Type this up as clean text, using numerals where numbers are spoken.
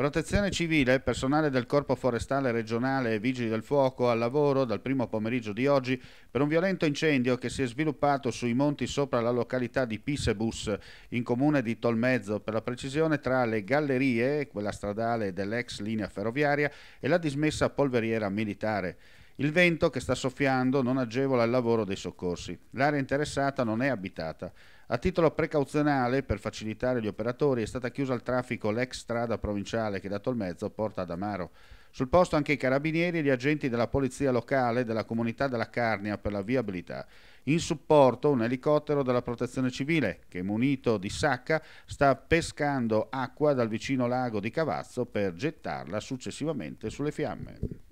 Protezione civile, personale del Corpo Forestale Regionale e Vigili del Fuoco al lavoro dal primo pomeriggio di oggi per un violento incendio che si è sviluppato sui monti sopra la località di Pissebus, in comune di Tolmezzo, per la precisione tra le gallerie, quella stradale dell'ex linea ferroviaria, e la dismessa polveriera militare. Il vento che sta soffiando non agevola il lavoro dei soccorsi. L'area interessata non è abitata. A titolo precauzionale, per facilitare gli operatori, è stata chiusa al traffico l'ex strada provinciale che da Tolmezzo porta ad Amaro. Sul posto anche i carabinieri e gli agenti della polizia locale della comunità della Carnia per la viabilità. In supporto un elicottero della protezione civile che, munito di sacca, sta pescando acqua dal vicino lago di Cavazzo per gettarla successivamente sulle fiamme.